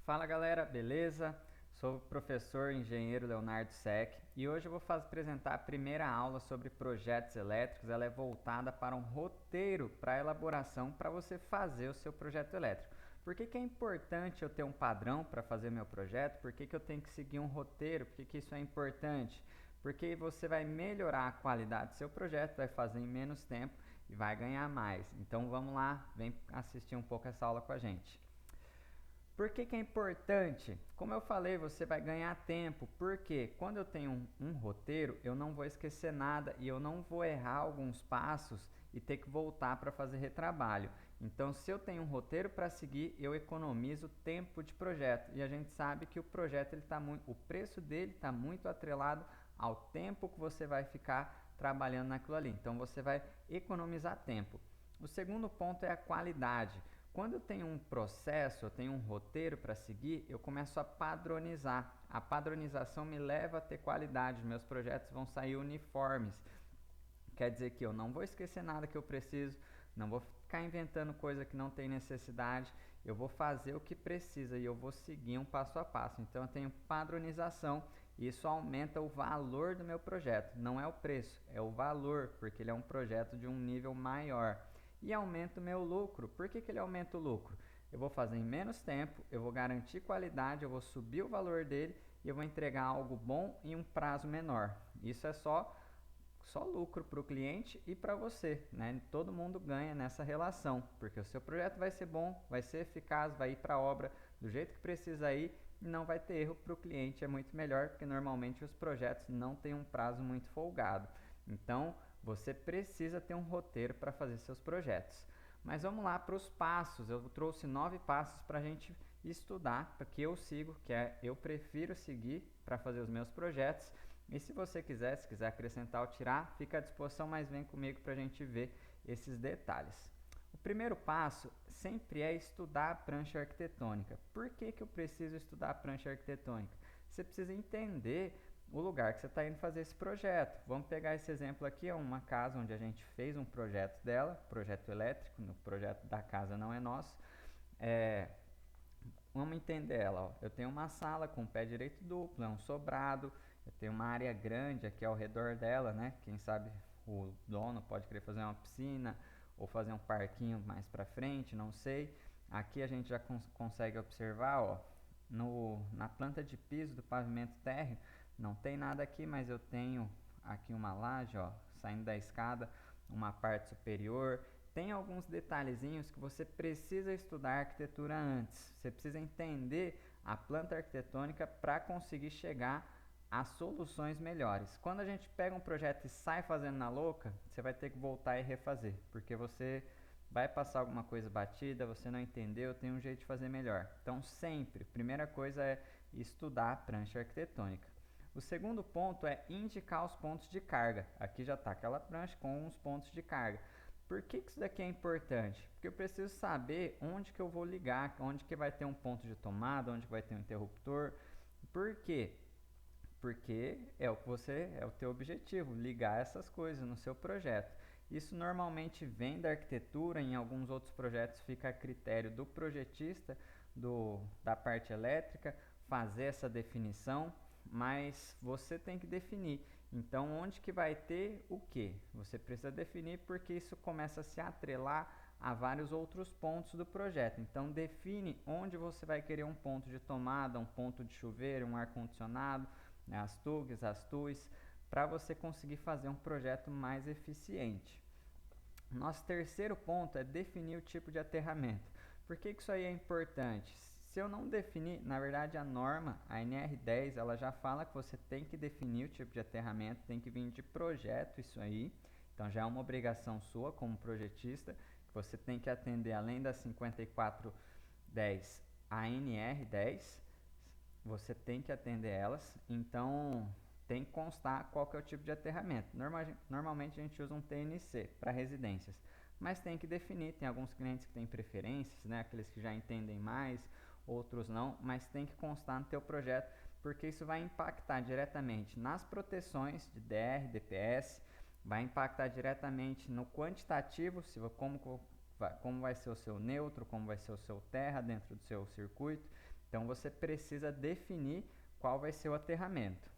Fala galera, beleza? Sou o professor engenheiro Leonardo Sec e hoje eu vou apresentar a primeira aula sobre projetos elétricos. Ela é voltada para um roteiro para elaboração para você fazer o seu projeto elétrico. Por que é importante eu ter um padrão para fazer meu projeto? Por que eu tenho que seguir um roteiro? Por que isso é importante? Porque você vai melhorar a qualidade do seu projeto, vai fazer em menos tempo e vai ganhar mais. Então vamos lá, vem assistir um pouco essa aula com a gente. Por que é importante? Como eu falei, você vai ganhar tempo, porque quando eu tenho um roteiro, eu não vou esquecer nada e eu não vou errar alguns passos e ter que voltar para fazer retrabalho. Então, se eu tenho um roteiro para seguir, eu economizo tempo de projeto. E a gente sabe que o projeto, o preço dele está muito atrelado ao tempo que você vai ficar trabalhando naquilo ali. Então, você vai economizar tempo. O segundo ponto é a qualidade. Quando eu tenho um processo, eu tenho um roteiro para seguir, eu começo a padronizar. A padronização me leva a ter qualidade, meus projetos vão sair uniformes. Quer dizer que eu não vou esquecer nada que eu preciso, não vou ficar inventando coisa que não tem necessidade, eu vou fazer o que precisa e eu vou seguir um passo a passo. Então eu tenho padronização e isso aumenta o valor do meu projeto. Não é o preço, é o valor, porque ele é um projeto de um nível maior. E aumenta o meu lucro. Por que ele aumenta o lucro? Eu vou fazer em menos tempo, eu vou garantir qualidade, eu vou subir o valor dele e eu vou entregar algo bom em um prazo menor. Isso é só lucro para o cliente e para você, né? Todo mundo ganha nessa relação, porque o seu projeto vai ser bom, vai ser eficaz, vai ir para a obra do jeito que precisa ir e não vai ter erro para o cliente, é muito melhor, porque normalmente os projetos não têm um prazo muito folgado. Então, você precisa ter um roteiro para fazer seus projetos. Mas vamos lá para os passos. Eu trouxe 9 passos para a gente estudar, porque eu sigo, eu prefiro seguir para fazer os meus projetos. E se você quiser, se quiser acrescentar ou tirar, fica à disposição, mas vem comigo para a gente ver esses detalhes. O primeiro passo sempre é estudar a prancha arquitetônica. Por que eu preciso estudar a prancha arquitetônica? Você precisa entender o lugar que você está indo fazer esse projeto. Vamos pegar esse exemplo aqui, é uma casa onde a gente fez um projeto dela, projeto elétrico, no projeto da casa não é nosso. Vamos entender ela. Ó. Eu tenho uma sala com pé direito duplo, é um sobrado, eu tenho uma área grande aqui ao redor dela, né? Quem sabe o dono pode querer fazer uma piscina ou fazer um parquinho mais para frente, não sei. Aqui a gente já consegue observar, ó, na planta de piso do pavimento térreo, não tem nada aqui, mas eu tenho aqui uma laje, ó, saindo da escada, uma parte superior. Tem alguns detalhezinhos que você precisa estudar arquitetura antes. Você precisa entender a planta arquitetônica para conseguir chegar a soluções melhores. Quando a gente pega um projeto e sai fazendo na louca, você vai ter que voltar e refazer, porque você vai passar alguma coisa batida, você não entendeu, tem um jeito de fazer melhor. Então, sempre, primeira coisa é estudar a prancha arquitetônica. O segundo ponto é indicar os pontos de carga. Aqui já está aquela prancha com os pontos de carga. Por que isso daqui é importante? Porque eu preciso saber onde que eu vou ligar, onde que vai ter um ponto de tomada, onde que vai ter um interruptor. Por quê? Porque é o teu objetivo, ligar essas coisas no seu projeto. Isso normalmente vem da arquitetura, em alguns outros projetos fica a critério do projetista da parte elétrica fazer essa definição, mas você tem que definir. Então, onde que vai ter o que? Você precisa definir porque isso começa a se atrelar a vários outros pontos do projeto. Então, define onde você vai querer um ponto de tomada, um ponto de chuveiro, um ar-condicionado, né, as tugs, as tuis, para você conseguir fazer um projeto mais eficiente. Nosso terceiro ponto é definir o tipo de aterramento. Por que isso aí é importante? Se eu não definir, na verdade a norma, a NR10, ela já fala que você tem que definir o tipo de aterramento, tem que vir de projeto isso aí. Então já é uma obrigação sua como projetista, que você tem que atender além das 5410 a NR10, você tem que atender elas. Então tem que constar qual que é o tipo de aterramento. Normalmente a gente usa um TNC para residências, mas tem que definir. Tem alguns clientes que têm preferências, né? Aqueles que já entendem mais, outros não, mas tem que constar no teu projeto, porque isso vai impactar diretamente nas proteções de DR, DPS, vai impactar diretamente no quantitativo, como vai ser o seu neutro, como vai ser o seu terra dentro do seu circuito. Então você precisa definir qual vai ser o aterramento.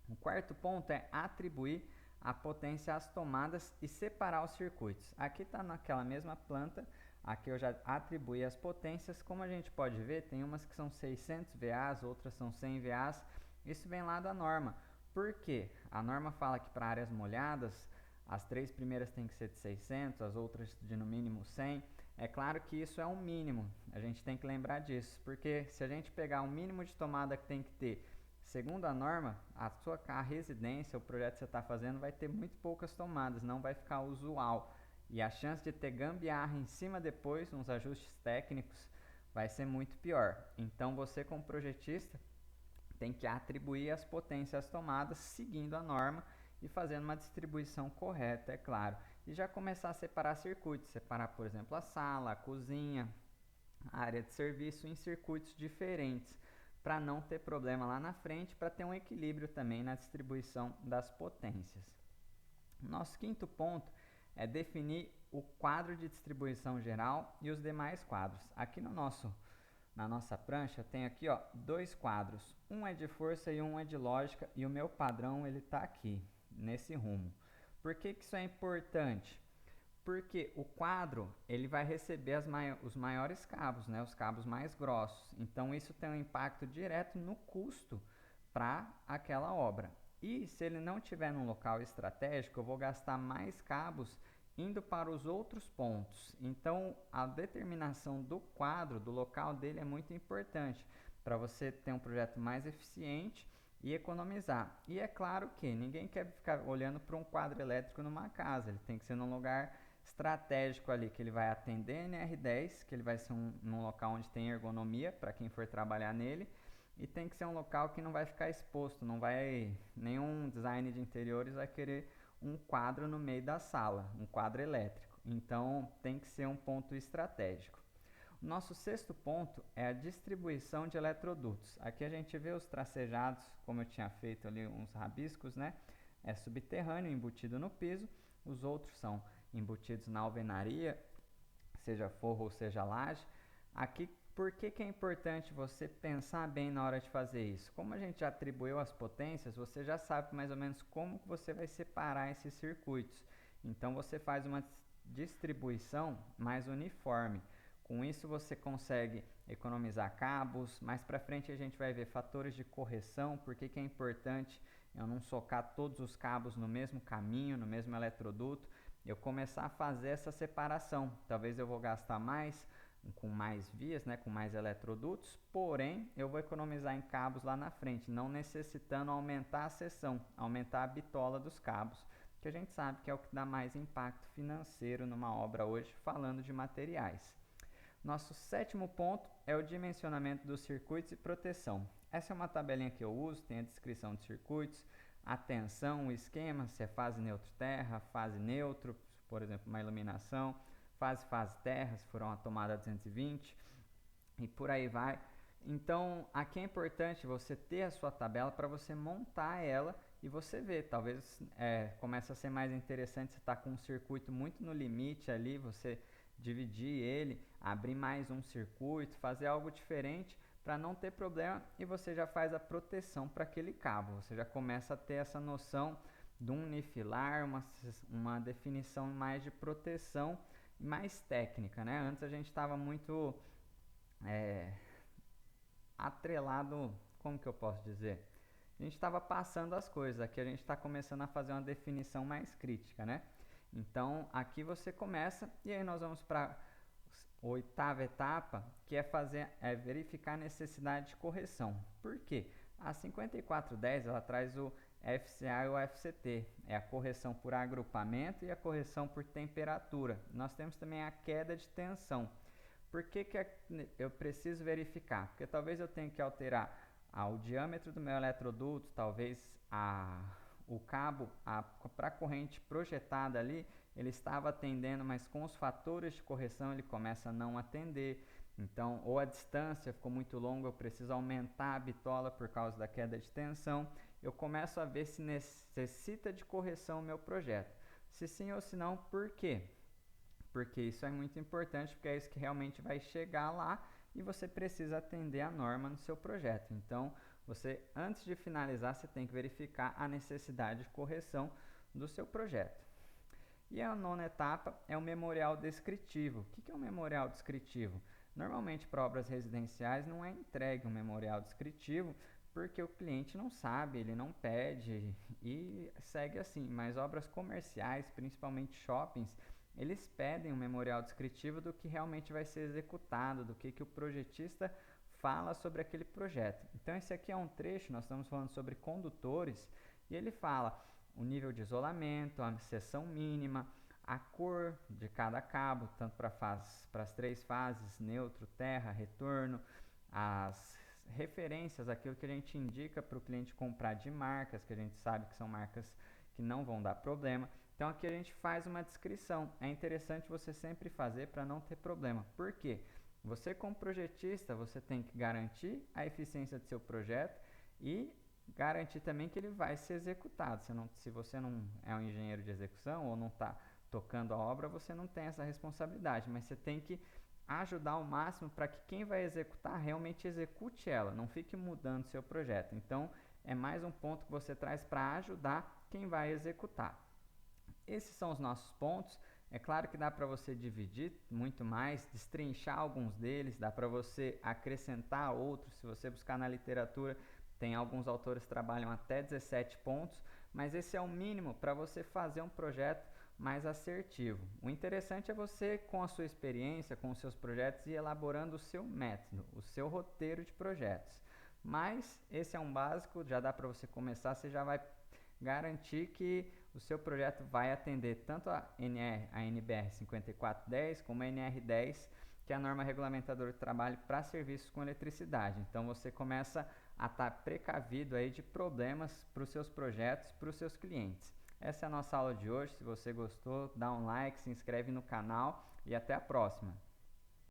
O quarto ponto é atribuir a potência às tomadas e separar os circuitos. Aqui está naquela mesma planta, aqui eu já atribuí as potências. Como a gente pode ver, tem umas que são 600 VAs, outras são 100 VAs. Isso vem lá da norma. Por quê? A norma fala que para áreas molhadas, as 3 primeiras têm que ser de 600, as outras de no mínimo 100. É claro que isso é um mínimo, a gente tem que lembrar disso, porque se a gente pegar o mínimo de tomada que tem que ter, segundo a norma, a residência, o projeto que você está fazendo vai ter muito poucas tomadas, não vai ficar usual. E a chance de ter gambiarra em cima depois, uns ajustes técnicos, vai ser muito pior. Então você, como projetista, tem que atribuir as potências às tomadas seguindo a norma e fazendo uma distribuição correta, é claro. E já começar a separar circuitos, separar, por exemplo, a sala, a cozinha, a área de serviço em circuitos diferentes, para não ter problema lá na frente, para ter um equilíbrio também na distribuição das potências. Nosso quinto ponto é definir o quadro de distribuição geral e os demais quadros. Aqui na nossa prancha tem aqui, ó, 2 quadros, um é de força e um é de lógica, e o meu padrão ele está aqui, nesse rumo. Por que isso é importante? Porque o quadro ele vai receber os maiores cabos, né, os cabos mais grossos. Então isso tem um impacto direto no custo para aquela obra. E se ele não estiver num local estratégico, eu vou gastar mais cabos indo para os outros pontos. Então a determinação do quadro, do local dele é muito importante para você ter um projeto mais eficiente e economizar. E é claro que ninguém quer ficar olhando para um quadro elétrico numa casa, ele tem que ser num lugar estratégico ali, que ele vai atender NR10, que ele vai ser num local onde tem ergonomia para quem for trabalhar nele, e tem que ser um local que não vai ficar exposto, não vai, nenhum design de interiores vai querer um quadro no meio da sala, um quadro elétrico. Então tem que ser um ponto estratégico. O nosso sexto ponto é a distribuição de eletrodutos. Aqui a gente vê os tracejados, como eu tinha feito ali uns rabiscos, né? É subterrâneo, embutido no piso. Os outros são embutidos na alvenaria, seja forro ou seja laje. Aqui, por que é importante você pensar bem na hora de fazer isso? Como a gente já atribuiu as potências, você já sabe mais ou menos como que você vai separar esses circuitos. Então você faz uma distribuição mais uniforme. Com isso você consegue economizar cabos. Mais para frente a gente vai ver fatores de correção, por que é importante eu não socar todos os cabos no mesmo caminho, no mesmo eletroduto. Eu começar a fazer essa separação. Talvez eu vou gastar mais com mais vias, né, com mais eletrodutos, porém eu vou economizar em cabos lá na frente, não necessitando aumentar a seção, aumentar a bitola dos cabos, que a gente sabe que é o que dá mais impacto financeiro numa obra hoje, falando de materiais. Nosso sétimo ponto é o dimensionamento dos circuitos e proteção. Essa é uma tabelinha que eu uso, tem a descrição de circuitos, a tensão, o esquema, se é fase neutro-terra, fase neutro, por exemplo, uma iluminação, fase terra, se for uma tomada 220 e por aí vai. Então aqui é importante você ter a sua tabela para você montar ela e você ver, talvez comece a ser mais interessante você estar com um circuito muito no limite ali, você dividir ele, abrir mais um circuito, fazer algo diferente para não ter problema, e você já faz a proteção para aquele cabo, você já começa a ter essa noção de um unifilar, uma definição mais de proteção, mais técnica, né? Antes a gente estava muito atrelado, como que eu posso dizer? A gente estava passando as coisas, aqui a gente está começando a fazer uma definição mais crítica, né? Então aqui você começa e aí nós vamos para a oitava etapa, que é verificar a necessidade de correção. Por quê? A 5410 ela traz o FCA e o FCT, é a correção por agrupamento e a correção por temperatura. Nós temos também a queda de tensão. Por que eu preciso verificar? Porque talvez eu tenha que alterar o diâmetro do meu eletroduto, talvez o cabo para a corrente projetada ali, ele estava atendendo, mas com os fatores de correção ele começa a não atender. Então, ou a distância ficou muito longa, eu preciso aumentar a bitola por causa da queda de tensão. Eu começo a ver se necessita de correção o meu projeto. Se sim ou se não, por quê? Porque isso é muito importante, porque é isso que realmente vai chegar lá e você precisa atender a norma no seu projeto. Então, você, antes de finalizar, você tem que verificar a necessidade de correção do seu projeto. E a nona etapa é o memorial descritivo. O que é um memorial descritivo? Normalmente, para obras residenciais, não é entregue um memorial descritivo porque o cliente não sabe, ele não pede e segue assim. Mas obras comerciais, principalmente shoppings, eles pedem um memorial descritivo do que realmente vai ser executado, do que o projetista fala sobre aquele projeto. Então, esse aqui é um trecho, nós estamos falando sobre condutores, e ele fala o nível de isolamento, a seção mínima, a cor de cada cabo, tanto para as 3 fases, neutro, terra, retorno, as referências, aquilo que a gente indica para o cliente comprar de marcas, que a gente sabe que são marcas que não vão dar problema. Então aqui a gente faz uma descrição. É interessante você sempre fazer para não ter problema. Por quê? Você como projetista, você tem que garantir a eficiência do seu projeto e garantir também que ele vai ser executado. Se você não é um engenheiro de execução ou não está tocando a obra, você não tem essa responsabilidade, mas você tem que ajudar ao máximo para que quem vai executar realmente execute ela, não fique mudando seu projeto. Então, é mais um ponto que você traz para ajudar quem vai executar. Esses são os nossos pontos. É claro que dá para você dividir muito mais, destrinchar alguns deles, dá para você acrescentar outros. Se você buscar na literatura, tem alguns autores que trabalham até 17 pontos, mas esse é o mínimo para você fazer um projeto mais assertivo. O interessante é você, com a sua experiência, com os seus projetos, ir elaborando o seu método, o seu roteiro de projetos. Mas esse é um básico, já dá para você começar, você já vai garantir que o seu projeto vai atender tanto a NBR 5410 como a NR10, que é a norma regulamentadora de trabalho para serviços com eletricidade. Então você começa a estar precavido aí de problemas para os seus projetos, para os seus clientes. Essa é a nossa aula de hoje. Se você gostou, dá um like, se inscreve no canal e até a próxima.